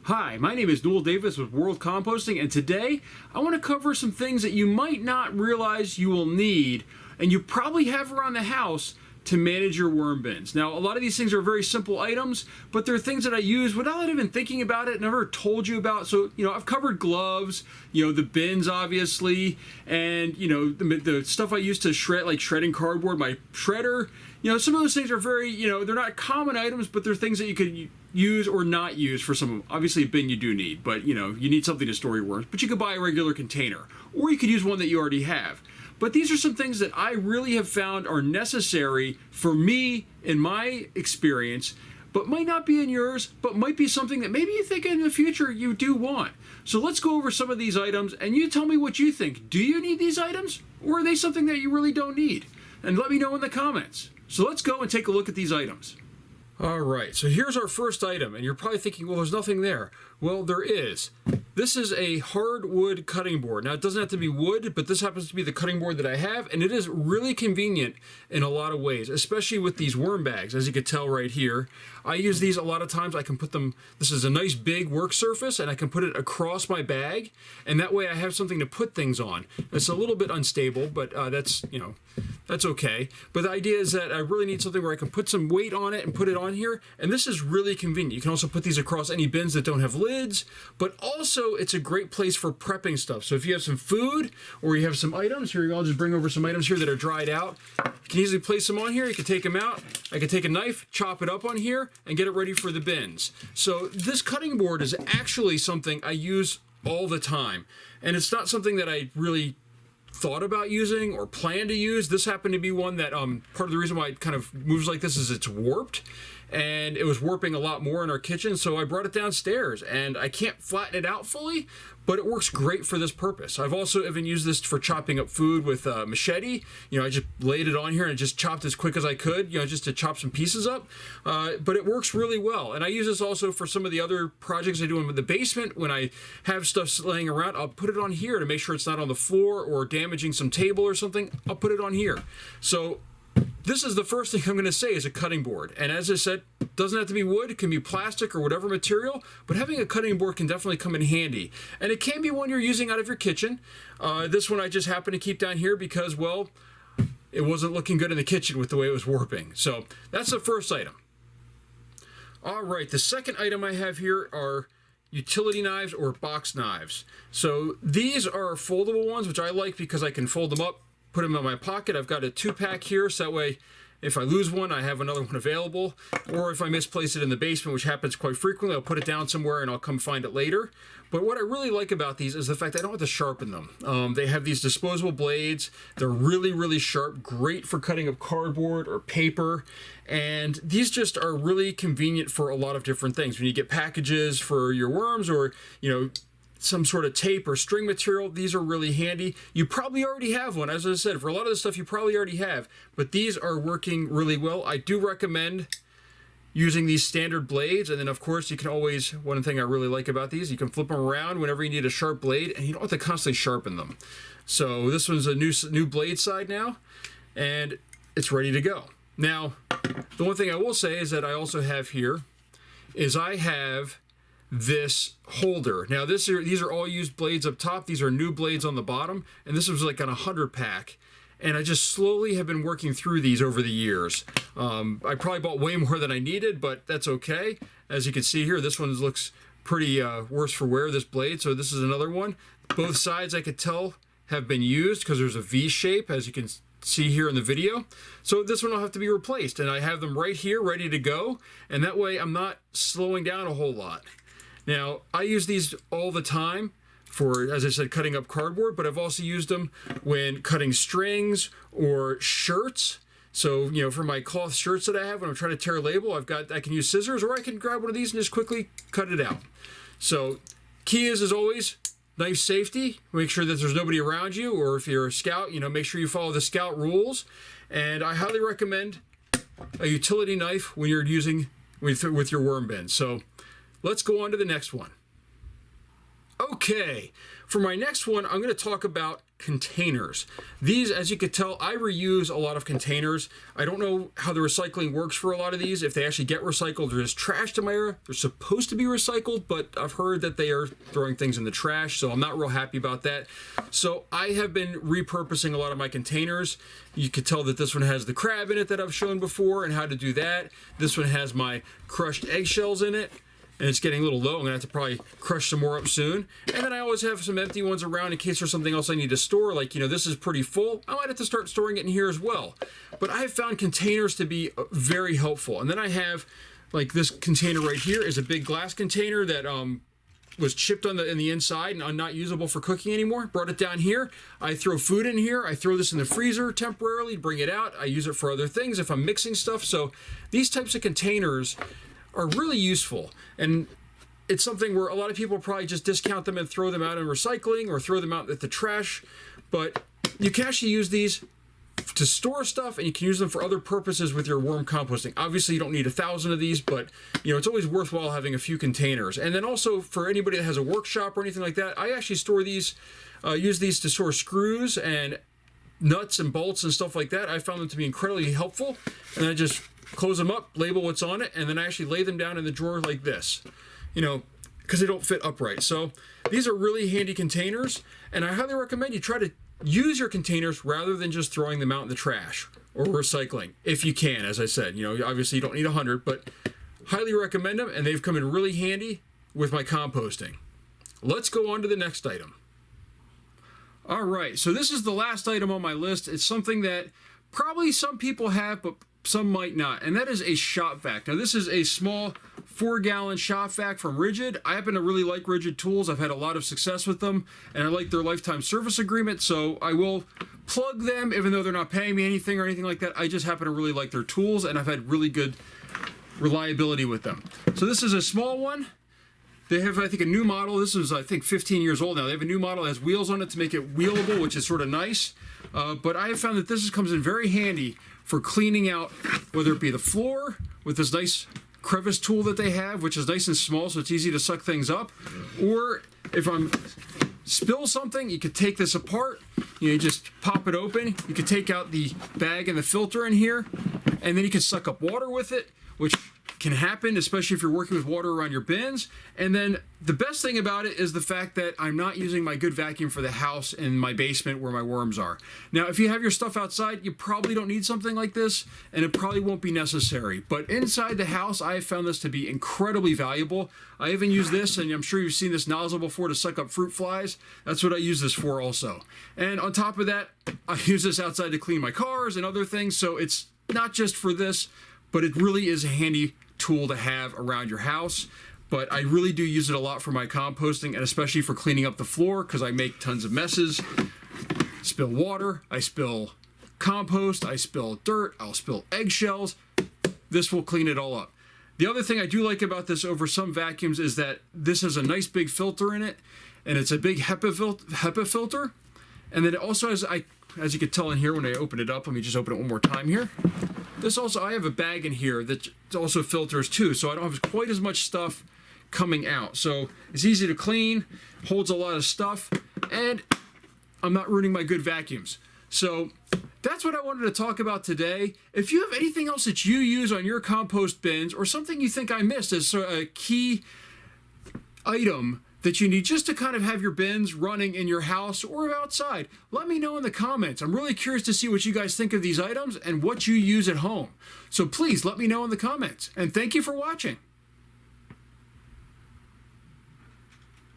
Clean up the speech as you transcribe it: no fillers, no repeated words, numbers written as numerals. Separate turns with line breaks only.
Hi, my name is Newell Davis with World Composting, and today I want to cover some things that you might not realize you will need, and you probably have around the house to manage your worm bins. Now, a lot of these things are very simple items, but they're things that I use without even thinking about it, never told you about. So, I've covered gloves, the bins, obviously, and, the stuff I use to shred, like shredding cardboard, my shredder. Some of those things are very, they're not common items, but they're things that you could use or not use for some of them. Obviously, a bin you do need, but, you need something to store your worms. But you could buy a regular container, or you could use one that you already have. But these are some things that I really have found are necessary for me in my experience, but might not be in yours, but might be something that maybe you think in the future you do want. So let's go over some of these items, and you tell me what you think. Do you need these items, or are they something that you really don't need? And let me know in the comments. So let's go and take a look at these items. All right, so here's our first item, and you're probably thinking, well, there's nothing there. Well, there is. This is a hardwood cutting board. Now, it doesn't have to be wood, but this happens to be the cutting board that I have, and it is really convenient in a lot of ways, especially with these worm bags, as you can tell right here. I use these a lot of times. I can put them, this is a nice big work surface, and I can put it across my bag, and that way I have something to put things on. It's a little bit unstable, but that's okay. But the idea is that I really need something where I can put some weight on it and put it on here, and this is really convenient. You can also put these across any bins that don't have lids, but also it's a great place for prepping stuff. So if you have some food or you have some items, here I'll just bring over some items here that are dried out. You can easily place them on here. You can take them out. I can take a knife, chop it up on here, and get it ready for the bins. So this cutting board is actually something I use all the time, and it's not something that I really thought about using or plan to use. This happened to be one that part of the reason why it kind of moves like this is it's warped, and it was warping a lot more in our kitchen, so I brought it downstairs, and I can't flatten it out fully, but it works great for this purpose. I've also even used this for chopping up food with a machete. I just laid it on here and just chopped as quick as I could, just to chop some pieces up. But it works really well. And I use this also for some of the other projects I do in the basement. When I have stuff laying around, I'll put it on here to make sure it's not on the floor or damaging some table or something. I'll put it on here. So this is the first thing I'm going to say is a cutting board. And as I said, it doesn't have to be wood. It can be plastic or whatever material, but having a cutting board can definitely come in handy. And it can be one you're using out of your kitchen. This one I just happen to keep down here because, well, it wasn't looking good in the kitchen with the way it was warping. So that's the first item. All right, the second item I have here are utility knives or box knives. So these are foldable ones, which I like because I can fold them up, put them in my pocket. I've got a 2-pack here, so that way if I lose one, I have another one available. Or if I misplace it in the basement, which happens quite frequently, I'll put it down somewhere and I'll come find it later. But what I really like about these is the fact I don't have to sharpen them. They have these disposable blades. They're really, really sharp, great for cutting up cardboard or paper. And these just are really convenient for a lot of different things. When you get packages for your worms or, some sort of tape or string material, these are really handy. You probably already have one. As I said, for a lot of this stuff you probably already have, but these are working really well. I do recommend using these standard blades, and then of course you can always, one thing I really like about these, you can flip them around whenever you need a sharp blade, and you don't have to constantly sharpen them. So this one's a new blade side now, and it's ready to go. Now, the one thing I will say is that I also have here is I have this holder. Now these are all used blades up top. These are new blades on the bottom, and this was like on a 100-pack. And I just slowly have been working through these over the years. I probably bought way more than I needed, but that's okay. As you can see here, this one looks pretty worse for wear, this blade. So this is another one. Both sides I could tell have been used because there's a V shape, as you can see here in the video. So this one will have to be replaced, and I have them right here ready to go, and that way I'm not slowing down a whole lot. Now, I use these all the time for, as I said, cutting up cardboard, but I've also used them when cutting strings or shirts. So, for my cloth shirts that I have, when I'm trying to tear a label, I can use scissors, or I can grab one of these and just quickly cut it out. So, key is, as always, knife safety. Make sure that there's nobody around you, or if you're a scout, make sure you follow the scout rules. And I highly recommend a utility knife when you're using with your worm bin. So let's go on to the next one. Okay, for my next one, I'm going to talk about containers. These, as you can tell, I reuse a lot of containers. I don't know how the recycling works for a lot of these, if they actually get recycled or just trashed in my area. They're supposed to be recycled, but I've heard that they are throwing things in the trash, so I'm not real happy about that. So I have been repurposing a lot of my containers. You can tell that this one has the crab in it that I've shown before and how to do that. This one has my crushed eggshells in it. And it's getting a little low. I'm gonna have to probably crush some more up soon. And then I always have some empty ones around in case there's something else I need to store. Like, this is pretty full. I might have to start storing it in here as well. But I have found containers to be very helpful. And then I have, like, this container right here is a big glass container that was chipped in the inside and not usable for cooking anymore. Brought it down here. I throw food in here. I throw this in the freezer temporarily, bring it out. I use it for other things if I'm mixing stuff. So these types of containers are really useful, and it's something where a lot of people probably just discount them and throw them out in recycling or throw them out at the trash, but you can actually use these to store stuff, and you can use them for other purposes with your worm composting. Obviously, you don't need 1,000 of these, but it's always worthwhile having a few containers. And then also for anybody that has a workshop or anything like that, I actually store these, use these to store screws and nuts and bolts and stuff like that. I found them to be incredibly helpful, and I just close them up, label what's on it, and then I actually lay them down in the drawer like this, because they don't fit upright. So these are really handy containers, and I highly recommend you try to use your containers rather than just throwing them out in the trash or recycling, if you can. As I said, obviously you don't need 100, but highly recommend them, and they've come in really handy with my composting. Let's go on to the next item. All right, so this is the last item on my list. It's something that probably some people have, but some might not, and that is a Shop-Vac. Now, this is a small 4-gallon Shop-Vac from Rigid. I happen to really like Rigid tools. I've had a lot of success with them, and I like their lifetime service agreement, so I will plug them even though they're not paying me anything or anything like that. I just happen to really like their tools, and I've had really good reliability with them. So this is a small one. They have, I think, a new model. This is, I think, 15 years old now. They have a new model that has wheels on it to make it wheelable, which is sort of nice. But I have found that this comes in very handy for cleaning out, whether it be the floor with this nice crevice tool that they have, which is nice and small, so it's easy to suck things up. Or if I'm spill something, you could take this apart. You just pop it open. You could take out the bag and the filter in here, and then you can suck up water with it, which can happen, especially if you're working with water around your bins. And then the best thing about it is the fact that I'm not using my good vacuum for the house in my basement where my worms are. Now, if you have your stuff outside, you probably don't need something like this, and it probably won't be necessary. But inside the house, I have found this to be incredibly valuable. I even use this, and I'm sure you've seen this nozzle before, to suck up fruit flies. That's what I use this for also. And on top of that, I use this outside to clean my cars and other things, so it's not just for this, but it really is a handy tool to have around your house. But I really do use it a lot for my composting, and especially for cleaning up the floor, because I make tons of messes. Spill water, I spill compost, I spill dirt, I'll spill eggshells. This will clean it all up. The other thing I do like about this over some vacuums is that this has a nice big filter in it, and it's a big HEPA filter. And then it also has, as you can tell in here when I open it up, let me just open it one more time here. This also, I have a bag in here that also filters too, so I don't have quite as much stuff coming out. So it's easy to clean, holds a lot of stuff, and I'm not ruining my good vacuums. So that's what I wanted to talk about today. If you have anything else that you use on your compost bins, or something you think I missed as a key item that you need just to kind of have your bins running in your house or outside, let me know in the comments. I'm really curious to see what you guys think of these items and what you use at home. So please let me know in the comments. And thank you for watching.